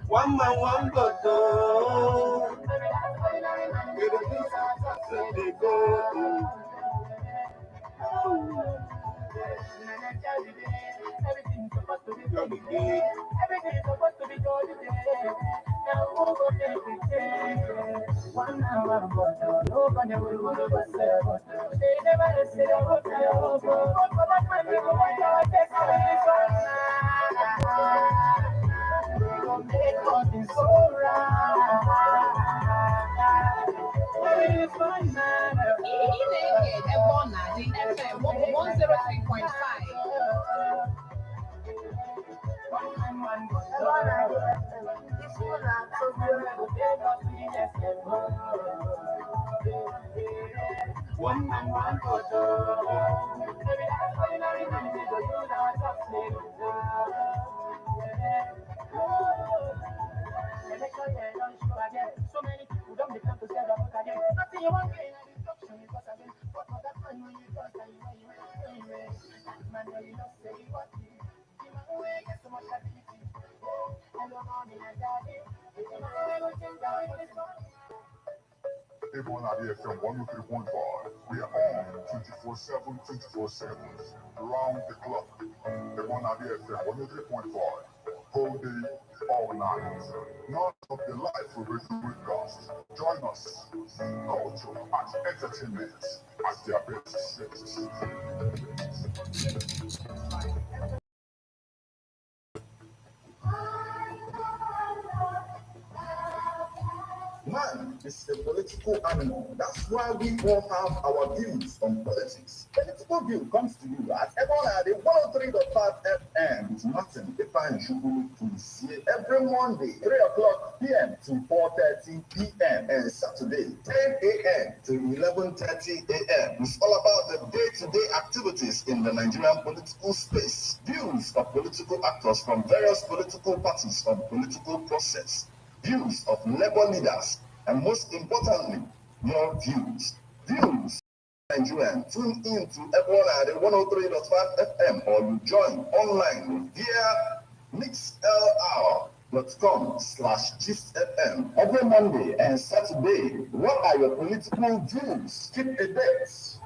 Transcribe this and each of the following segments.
One man, one bottle. They go. Everything's supposed to be good. Everything's supposed to be good. Now who go take it? 1 hour, but nobody will say what. They never say what they hope for. But that man, we go want to take we go make nothing so right. It's fine, man. Ebona, the FM 103.5. One man, one so many people don't become to say that again. Nothing you want to instruction because again, but for that man when you trust and you man when you not say what you away get so much ability. Hello morning and daddy. Everyone out here from 103.5. We are on 24/7, 24/7, around the clock. Everyone out here from 103.5. Whole day, all night. None of the life will be broadcast. Join us. Culture and entertainment at their best. Man is a political animal. That's why we all have our views on politics. Political View comes to you at Ebona, 103.5 FM with Martin Ifeanyi Chukwu Tunisia every Monday, 3 o'clock p.m. to 4:30 p.m. and Saturday, 10 a.m. to 11:30 a.m. It's all about the day-to-day activities in the Nigerian political space. Views of political actors from various political parties on political process. Views of labor leaders, and most importantly, your views. Views. Nigerian, tune in to Ebona, 103.5 FM, or you join online via mixlr.com/GistFM every Monday and Saturday. What are your political views? Keep a date.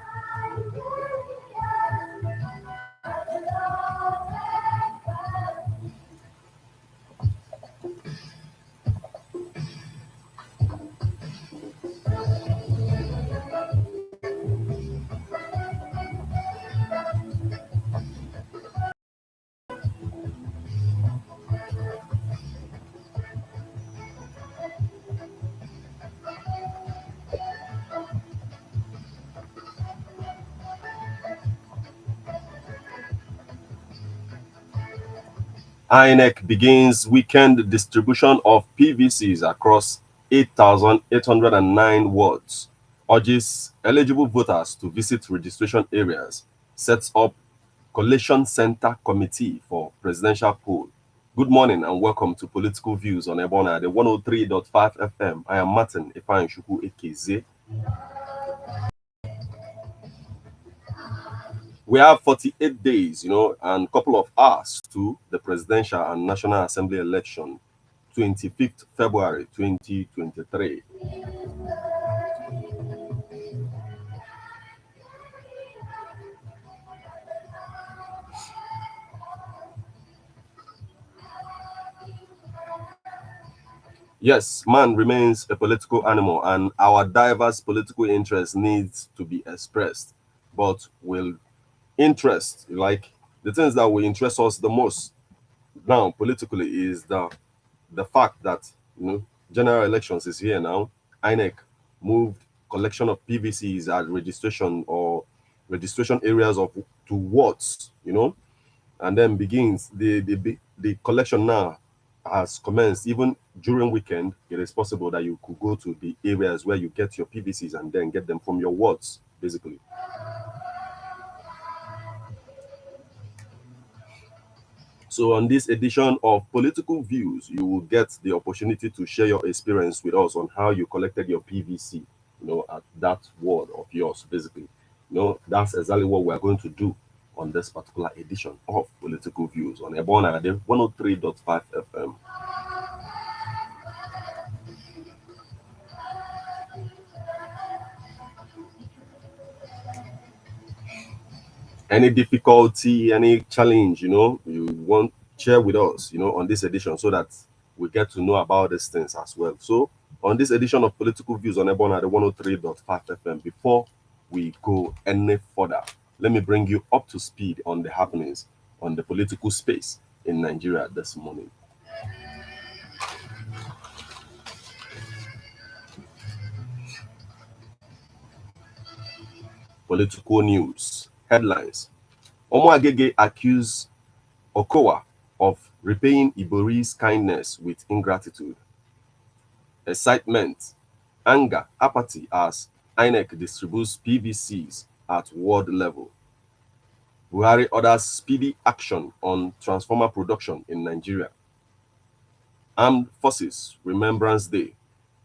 INEC begins weekend distribution of PVCs across 8,809 wards, urges eligible voters to visit registration areas, sets up collation center committee for presidential poll. Good morning and welcome to Political Views on Ebona, 103.5 FM. I am Martin Ifeanyi Chukwu Ekeze. We have 48 days, and a couple of hours to the presidential and national assembly election, 25th February 2023. Yes, man remains a political animal, and our diverse political interests needs to be expressed. But will interest, like the things that will interest us the most now politically, is the fact that general elections is here now. INEC moved collection of PVCs at registration or registration areas of to wards, and then begins the collection now has commenced. Even during weekend, it is possible that you could go to the areas where you get your PVCs and then get them from your wards, basically. So on this edition of Political Views, you will get the opportunity to share your experience with us on how you collected your PVC, at that ward of yours, basically. That's exactly what we're going to do. on this particular edition of Political Views on Ebona 103.5 FM. Any difficulty, any challenge, you want share with us, on this edition so that we get to know about these things as well. So, on this edition of Political Views on Ebona 103.5 FM, before we go any further, let me bring you up to speed on the happenings on the political space in Nigeria this morning. Political news headlines: Omoagege accused Okowa of repaying Ibori's kindness with ingratitude. Excitement, anger, apathy as INEC distributes PVCs at world level. Buhari orders speedy action on transformer production in Nigeria. Armed Forces Remembrance Day.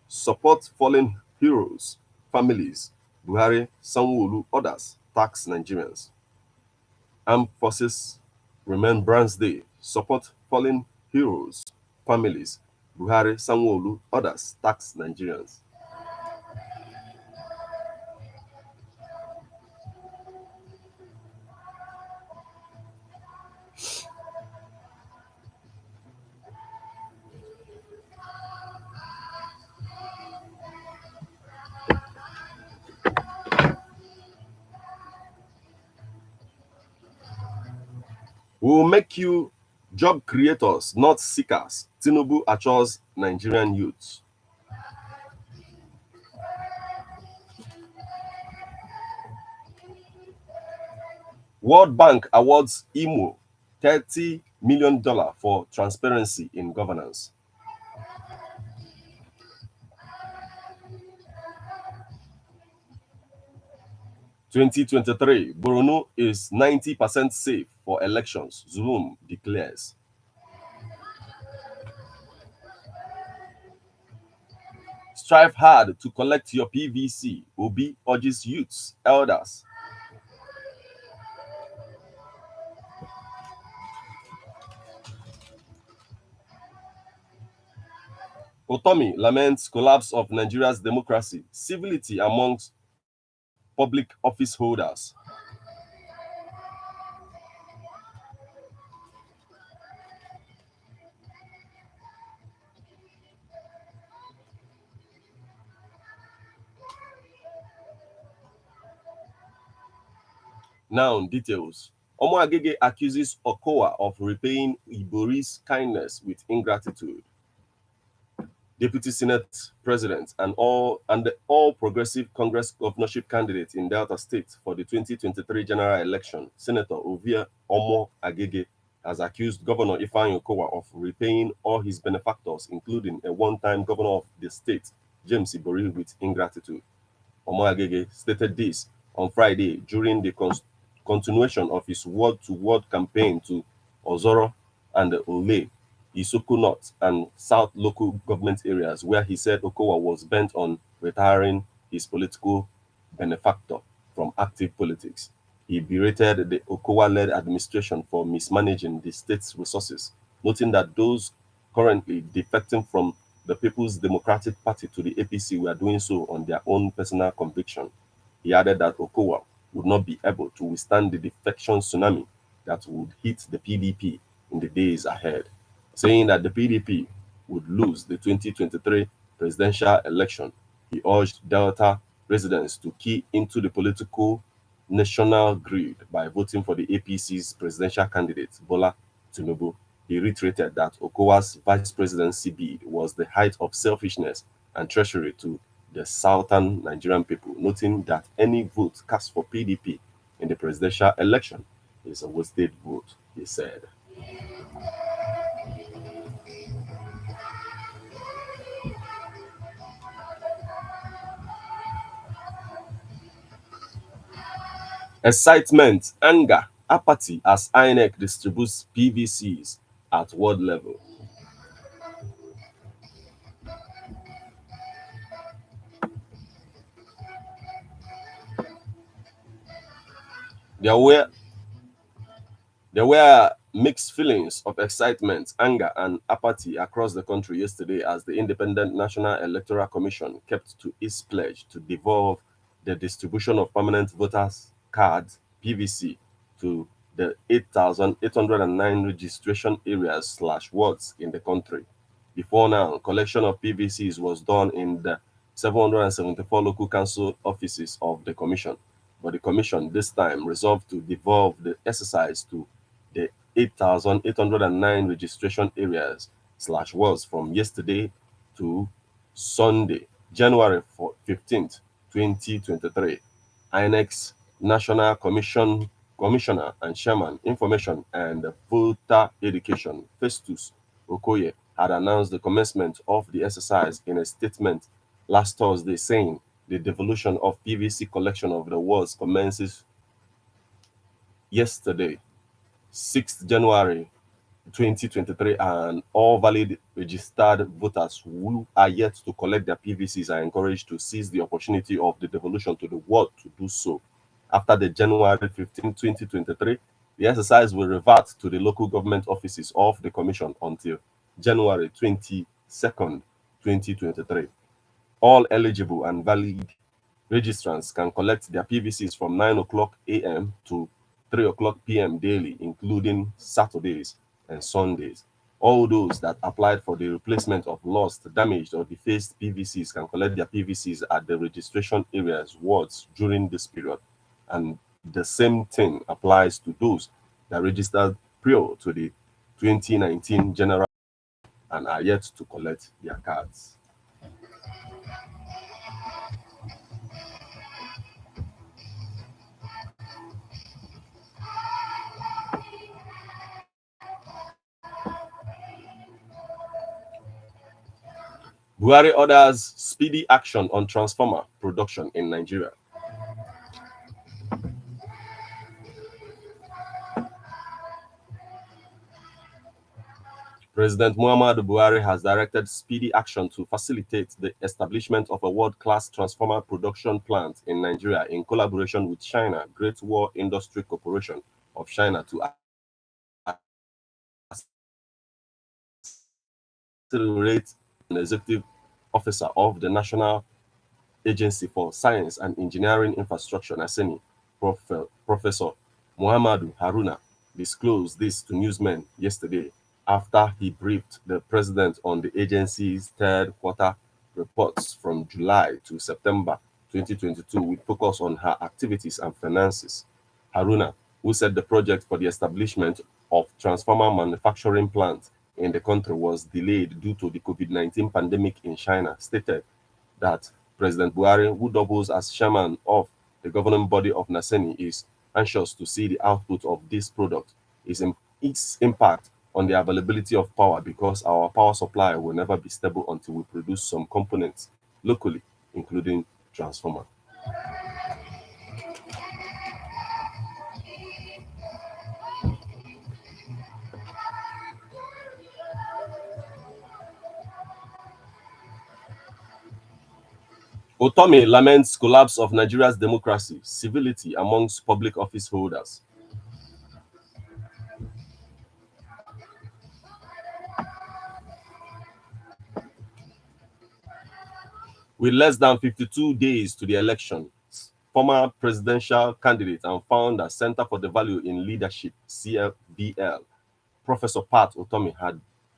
Support fallen heroes, families. Buhari, Sanwo-Olu orders tax Nigerians. Armed Forces Remembrance Day. Support fallen heroes, families. Buhari, Sanwo-Olu orders tax Nigerians. We will make you job creators, not seekers. Tinubu assures Nigerian youth. World Bank awards Imo $30 million for transparency in governance. (2023) Borno is 90% safe for elections, Zulum declares. Strive hard to collect your PVC, Obi urges youths, elders. Otomi laments collapse of Nigeria's democracy, civility amongst public office holders. Now, details. Omoagege accuses Okowa of repaying Ibori's kindness with ingratitude. Deputy Senate President and the All Progressive Congress governorship candidate in Delta State for the 2023 general election, Senator Ovia Omoagege, has accused Governor Ifeanyi Okowa of repaying all his benefactors, including a one-time governor of the state, James Ibori, with ingratitude. Omoagege stated this on Friday during the continuation of his word-to-word campaign to Ozoro and Ole, Isoko North and South local government areas, where he said Okowa was bent on retiring his political benefactor from active politics. He berated the Okowa-led administration for mismanaging the state's resources, noting that those currently defecting from the People's Democratic Party to the APC were doing so on their own personal conviction. He added that Okowa would not be able to withstand the defection tsunami that would hit the PDP in the days ahead, saying that the PDP would lose the 2023 presidential election. He urged Delta residents to key into the political national grid by voting for the APC's presidential candidate, Bola Tinubu. He reiterated that Okowa's vice presidency bid was the height of selfishness and treachery to the southern Nigerian people, noting that any vote cast for PDP in the presidential election is a wasted vote, he said. Excitement, anger, apathy as INEC distributes PVCs at world level. There were There were mixed feelings of excitement, anger, and apathy across the country yesterday as the Independent National Electoral Commission kept to its pledge to devolve the distribution of permanent voters' cards (PVC) to the 8,809 registration areas/wards in the country. Before now, collection of PVCs was done in the 774 local council offices of the commission, but the commission this time resolved to devolve the exercise to the 8,809 registration areas/wards from yesterday to Sunday, January 15th, 2023. INEC's National Commissioner and Chairman, Information and Voter Education, Festus Okoye, had announced the commencement of the exercise in a statement last Thursday, saying the devolution of PVC collection of the wards commences yesterday, 6th January 2023, and all valid registered voters who are yet to collect their PVCs are encouraged to seize the opportunity of the devolution to the ward to do so. After the January 15, 2023, the exercise will revert to the local government offices of the Commission until January 22nd, 2023. All eligible and valid registrants can collect their PVCs from 9 o'clock a.m. to 3 o'clock p.m. daily, including Saturdays and Sundays. All those that applied for the replacement of lost, damaged, or defaced PVCs can collect their PVCs at the registration areas wards during this period. And the same thing applies to those that registered prior to the 2019 general and are yet to collect their cards. Buhari orders speedy action on transformer production in Nigeria. President Muhammadu Buhari has directed speedy action to facilitate the establishment of a world-class transformer production plant in Nigeria in collaboration with China Great Wall Industry Corporation of China to accelerate an executive officer of the National Agency for Science and Engineering Infrastructure, NASENI, Professor Muhammadu Haruna, disclosed this to newsmen yesterday after he briefed the president on the agency's third quarter reports from July to September 2022 with focus on her activities and finances. Haruna, who said the project for the establishment of transformer manufacturing plant in the country was delayed due to the COVID-19 pandemic in China, stated that President Buhari, who doubles as chairman of the governing body of NASENI, is anxious to see the output of this product, its impact on the availability of power, because our power supply will never be stable until we produce some components locally, including transformer. Otome laments collapse of Nigeria's democracy, civility amongst public office holders. With less than 52 days to the election, former presidential candidate and founder Center for the Value in Leadership, CFVL, Professor Pat Otome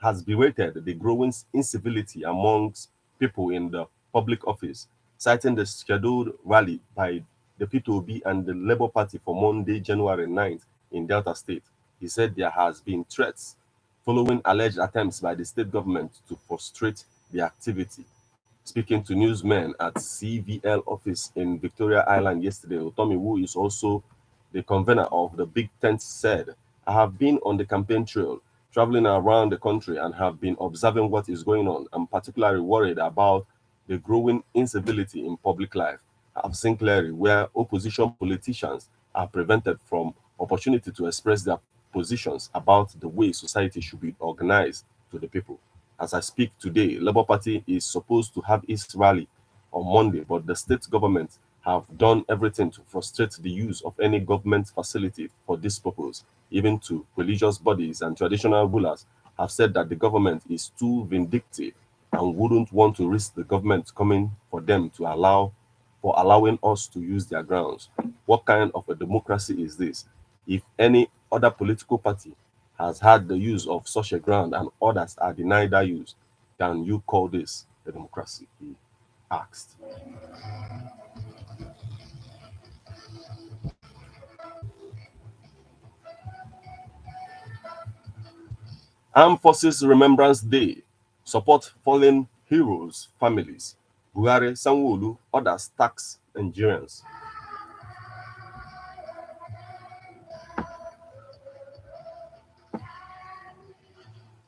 has berated the growing incivility amongst people in the public office, citing the scheduled rally by the peterobi and the Labour Party for Monday, January 9th in Delta State. He said there has been threats following alleged attempts by the state government to frustrate the activity. Speaking to newsmen at CVL office in Victoria Island yesterday, Otome, who is also the convener of the Big Tent, said, "I have been on the campaign trail, traveling around the country and have been observing what is going on. I'm particularly worried about the growing incivility in public life. I've seen clearly where opposition politicians are prevented from opportunity to express their positions about the way society should be organized to the people. As I speak today, Labour Party is supposed to have its rally on Monday, but the state government have done everything to frustrate the use of any government facility for this purpose. Even to religious bodies and traditional rulers have said that the government is too vindictive and wouldn't want to risk the government coming for them to allow for allowing us to use their grounds. What kind of a democracy is this? If any other political party has had the use of such a ground and others are denied that use, can you call this a democracy? He asked. Armed Forces Remembrance Day. Support fallen heroes' families. Buhari, Sanwo-Olu, others tax Nigerians.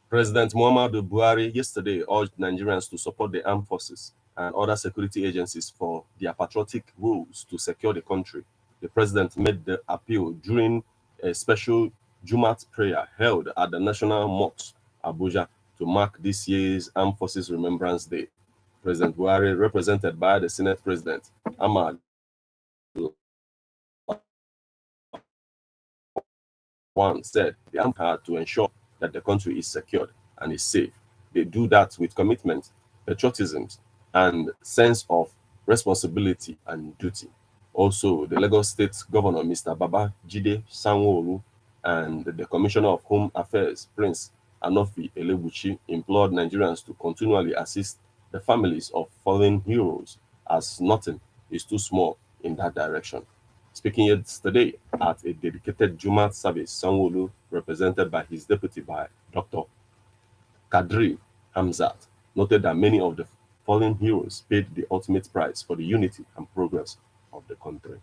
President Muhammadu Buhari yesterday urged Nigerians to support the armed forces and other security agencies for their patriotic roles to secure the country. The president made the appeal during a special Jumat prayer held at the National Mosque, Abuja, to mark this year's Armed Forces Remembrance Day. President Buhari, represented by the Senate President Ahmad One said the armed had to ensure that the country is secured and is safe. They do that with commitment, patriotism, and sense of responsibility and duty. Also, the Lagos State Governor, Mr. Baba Jide Sanwo-Olu, and the Commissioner of Home Affairs, Prince Anofi Elebuchi, implored Nigerians to continually assist the families of fallen heroes, as nothing is too small in that direction. Speaking yesterday at a dedicated Jumat service, Sanwo-Olu, represented by his deputy by Dr. Kadri Hamzat, noted that many of the fallen heroes paid the ultimate price for the unity and progress of the country.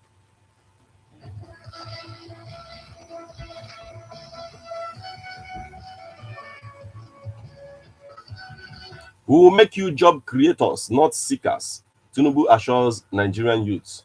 We will make you job creators, not seekers, Tinubu assures Nigerian youths.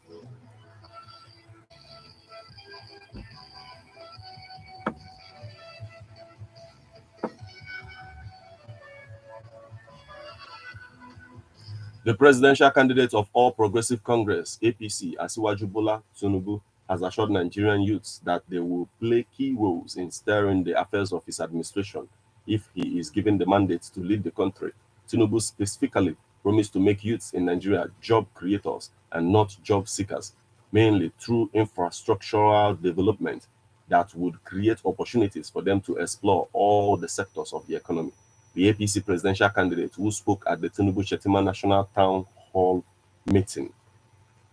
The presidential candidate of All Progressive Congress, APC, Asiwaju Bola Tinubu, has assured Nigerian youths that they will play key roles in steering the affairs of his administration if he is given the mandate to lead the country. Tinubu specifically promised to make youths in Nigeria job creators and not job seekers, mainly through infrastructural development that would create opportunities for them to explore all the sectors of the economy. The APC presidential candidate, who spoke at the Tinubu Shetima National Town Hall meeting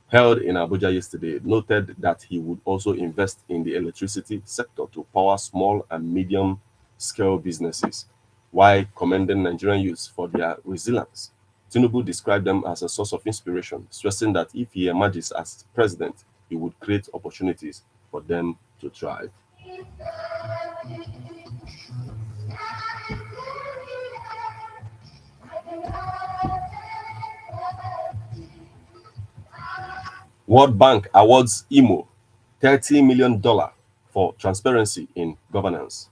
held in Abuja yesterday, noted that he would also invest in the electricity sector to power small and medium scale businesses, while commending Nigerian youths for their resilience. Tinubu described them as a source of inspiration, stressing that if he emerges as president, he would create opportunities for them to thrive. World Bank awards Imo $30 million for transparency in governance.